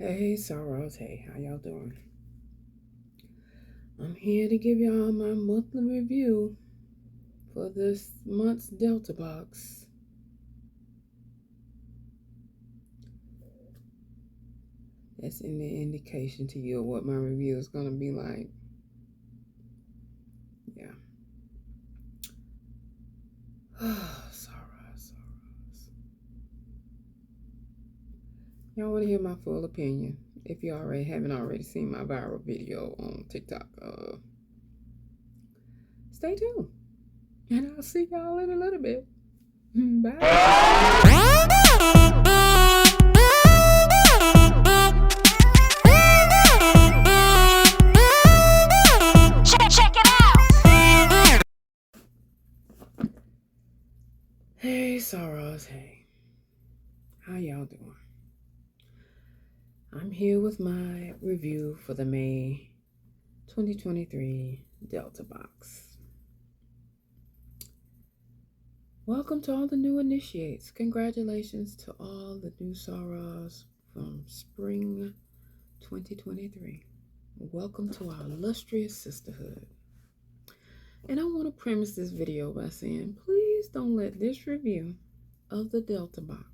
Hey, Sorors Hey, how y'all doing? I'm here to give y'all my monthly review for this month's Delta box. That's in the indication to you of what my review is going to be like. Yeah. Sorors. Y'all want to hear my full opinion? If you haven't already seen my viral video on TikTok, stay tuned. And I'll see y'all in a little bit. Bye. Check it out. Hey, Sorors Hey. How y'all doing? I'm here with my review for the May 2023 Delta box. Welcome to all the new initiates. Congratulations to all the new Sorors from spring 2023. Welcome to our illustrious sisterhood. And I want to premise this video by saying, please don't let this review of the Delta box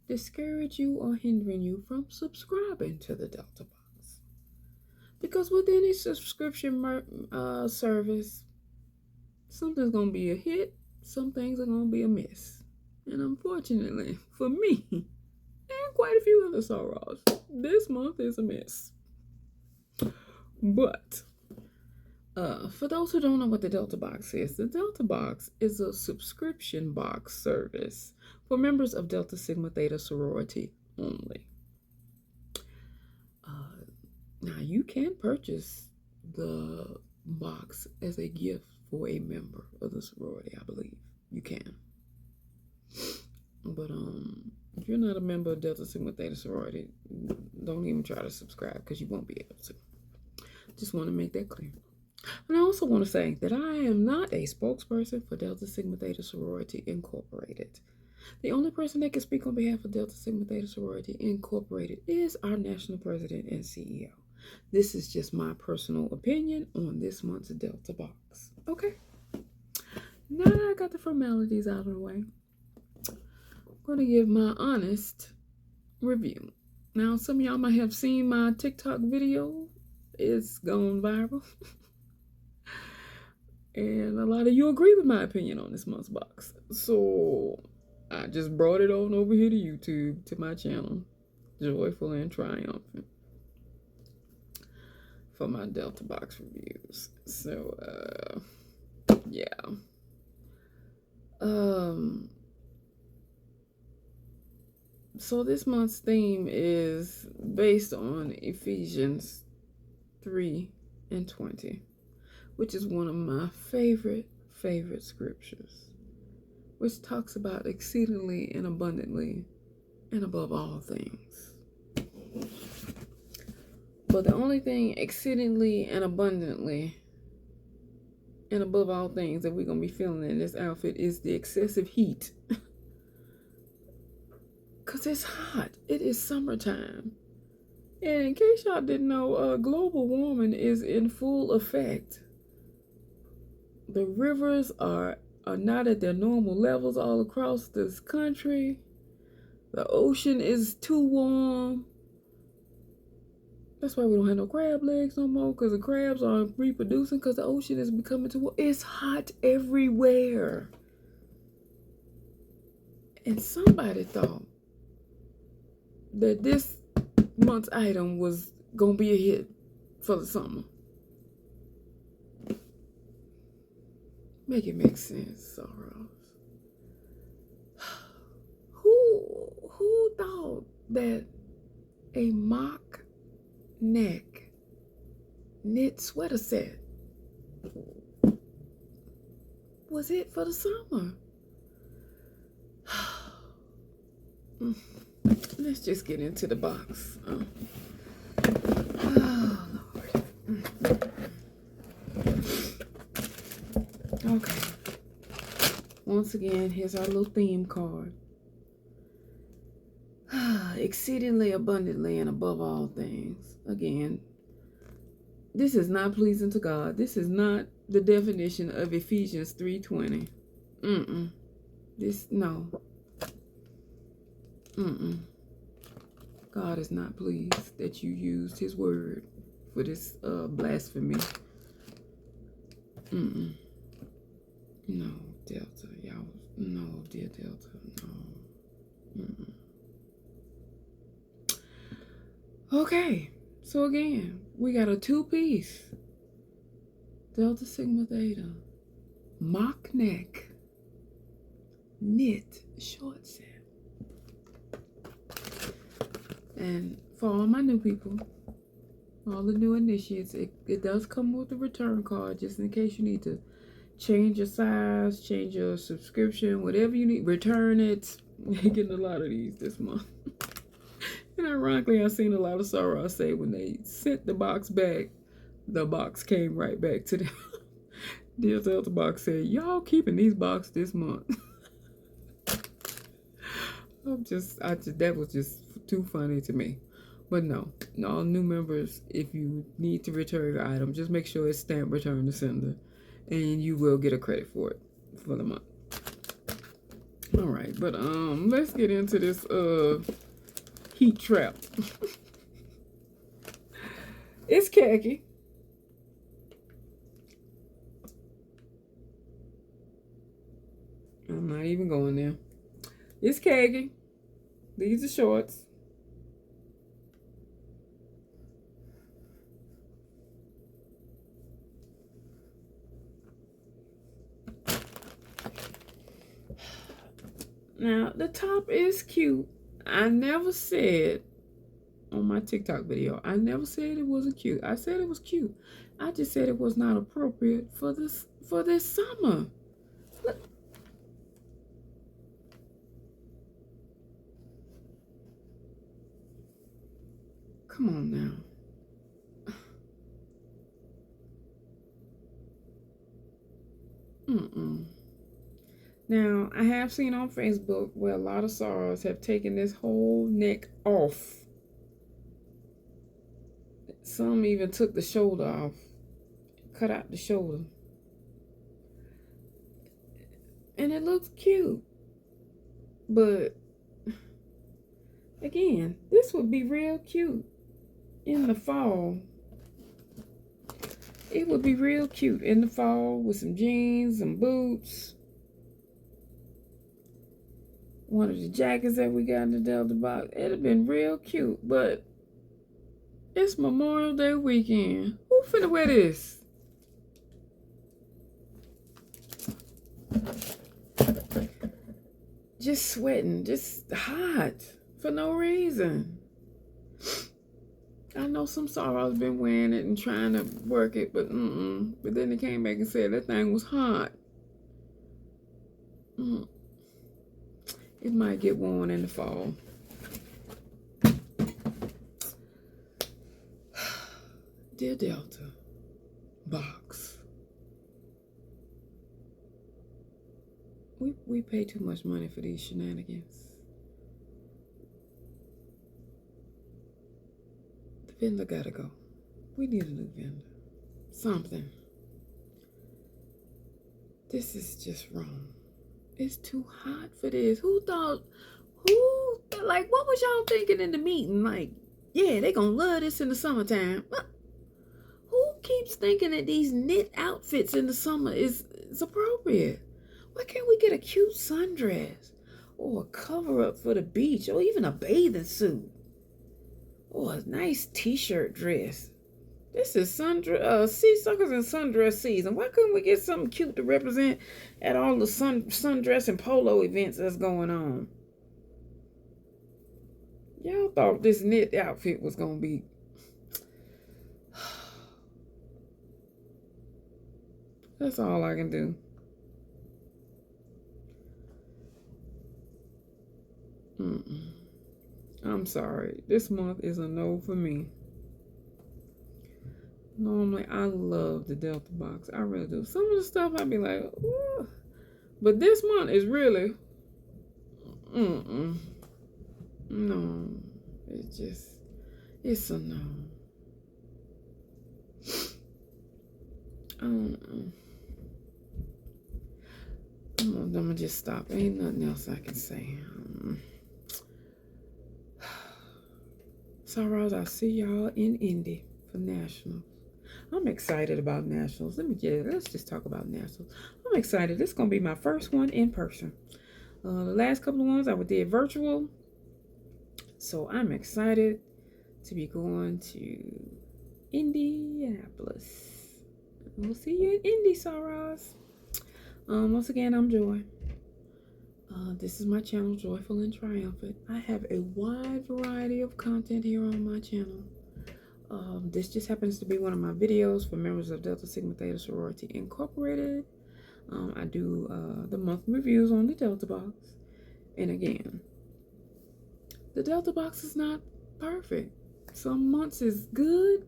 discourage you or hindering you from subscribing to the Delta box. Because with any subscription service, something's going to be a hit, some things are going to be a miss. And unfortunately, for me, and quite a few other Sorors, this month is a miss. But for those who don't know what the Delta box is, the Delta box is a subscription box service for members of Delta Sigma Theta sorority only. Now, you can purchase the box as a gift for a member of the sorority, I believe. You can. But if you're not a member of Delta Sigma Theta sorority, don't even try to subscribe because you won't be able to. Just want to make that clear. And I also want to say that I am not a spokesperson for Delta Sigma Theta Sorority Incorporated. The only person that can speak on behalf of Delta Sigma Theta Sorority Incorporated is our national president and CEO. This is just my personal opinion on this month's Delta box. Okay. Now that I got the formalities out of the way, I'm going to give my honest review. Now, some of y'all might have seen my TikTok video. It's gone viral. And a lot of you agree with my opinion on this month's box. So I just brought it on over here to YouTube, to my channel, Joyful and Triumphant, for my Delta box reviews. So, yeah. So this month's theme is based on Ephesians 3:20. Which is one of my favorite scriptures, which talks about exceedingly and abundantly and above all things. But the only thing exceedingly and abundantly and above all things that we're going to be feeling in this outfit is the excessive heat. Because it's hot. It is summertime. And in case y'all didn't know, global warming is in full effect. The rivers are not at their normal levels all across this country. The ocean is too warm. That's why we don't have no crab legs no more, because the crabs aren't reproducing because the ocean is becoming too warm. It's hot everywhere. And somebody thought that this month's item was going to be a hit for the summer. Make it make sense, Sorors. Who thought that a mock neck knit sweater set was it for the summer? Let's just get into the box. Oh, Lord. Okay. Once again, here's our little theme card. exceedingly abundantly and above all things. Again, this is not pleasing to God. This is not the definition of Ephesians 3:20. This, no. God is not pleased that you used his word for this blasphemy. No, Delta. Y'all, no, dear Delta. No. Okay, so again, we got a two-piece Delta Sigma Theta mock neck knit short set. And for all my new people, all the new initiates, it does come with a return card just in case you need to change your size, change your subscription, whatever you need, return it. You're getting a lot of these this month. And ironically, I've seen a lot of Sorors say when they sent the box back, the box came right back to them. Dear Delta Box said, y'all keeping these boxes this month. That was just too funny to me. But no, all new members, if you need to return your item, just make sure it's stamped return to sender, and you will get a credit for it for the month. All right, but let's get into this heat trap. It's khaki. I'm not even going there. It's khaki. These are shorts. Now, the top is cute. I never said on my TikTok video, I never said it wasn't cute. I said it was cute. I just said it was not appropriate for this summer. Look. Come on now. Now, I have seen on Facebook where a lot of Sorors have taken this whole neck off. Some even took the shoulder off, cut out the shoulder. And it looks cute. But, again, this would be real cute in the fall. It would be real cute in the fall with some jeans, some boots. One of the jackets that we got in the Delta box. It'd have been real cute, but it's Memorial Day weekend. Who finna wear this? Just sweating, just hot for no reason. I know some Sorors been wearing it and trying to work it, but But then they came back and said that thing was hot. It might get worn in the fall. Dear Delta box, we pay too much money for these shenanigans. The vendor gotta go. We need a new vendor. Something. This is just wrong. It's too hot for this. What was y'all thinking in the meeting? Like, yeah, they gonna love this in the summertime. Who keeps thinking that these knit outfits in the summer is appropriate? Why can't we get a cute sundress? Or a cover up for the beach? Or even a bathing suit? Or a nice t-shirt dress? This is sea suckers and sundress season. Why couldn't we get something cute to represent at all the sundress and polo events that's going on? Y'all thought this knit outfit was gonna be. That's all I can do. I'm sorry. This month is a no for me. Normally, I love the Delta box. I really do. Some of the stuff I'd be like, ooh. But this month is really, no. It's a no. I'm gonna just stop. Ain't nothing else I can say. Sorors, I'll see y'all in Indy for Nationals. I'm excited about Nationals. Let's just talk about Nationals. I'm excited. This is gonna be my first one in person. The last couple of ones I did virtual. So I'm excited to be going to Indianapolis. We'll see you in Indy, Sorors. Once again, I'm Joy. This is my channel, Joyful and Triumphant. I have a wide variety of content here on my channel. This just happens to be one of my videos for members of Delta Sigma Theta Sorority Incorporated. I do the monthly reviews on the Delta Box. And again, the Delta Box is not perfect. Some months is good,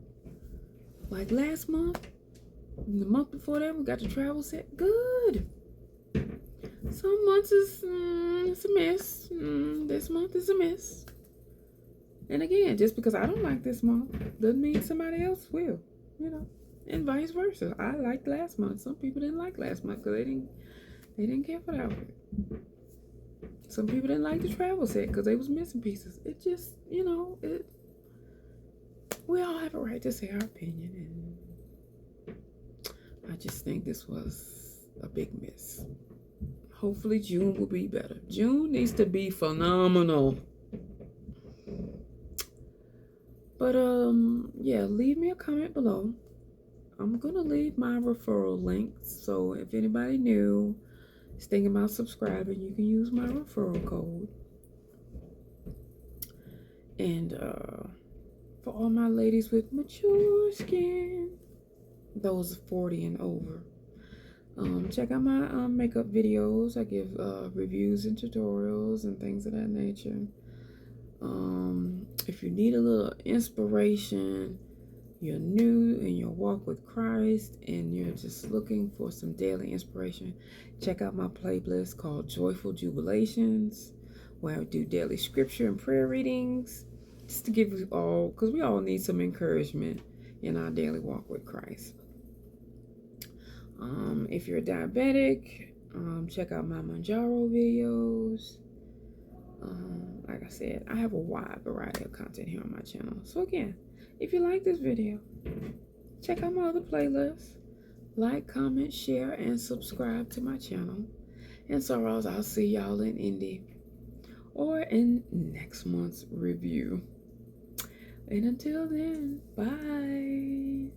like last month. And the month before that, we got the travel set. Good. Some months is it's a miss. This month is a miss. And again, just because I don't like this month doesn't mean somebody else will, and vice versa. I liked last month. Some people didn't like last month because they didn't care for the outfit. Some people didn't like the travel set because they was missing pieces. It just, we all have a right to say our opinion, and I just think this was a big miss. Hopefully June will be better. June needs to be phenomenal. But yeah, leave me a comment below. I'm gonna leave my referral links, so if anybody new is thinking about subscribing, you can use my referral code. And for all my ladies with mature skin, those 40 and over, check out my makeup videos. I give reviews and tutorials and things of that nature. If you need a little inspiration, you're new in your walk with Christ, and you're just looking for some daily inspiration, check out my playlist called Joyful Jubilations, where I do daily scripture and prayer readings, just to give you all, because we all need some encouragement in our daily walk with Christ. If you're diabetic, check out my Manjaro videos. Like I said, I have a wide variety of content here on my channel. So again, if you like this video, check out my other playlists. Like, comment, share, and subscribe to my channel. And Sorors, I'll see y'all in Indy or in next month's review. And until then, bye.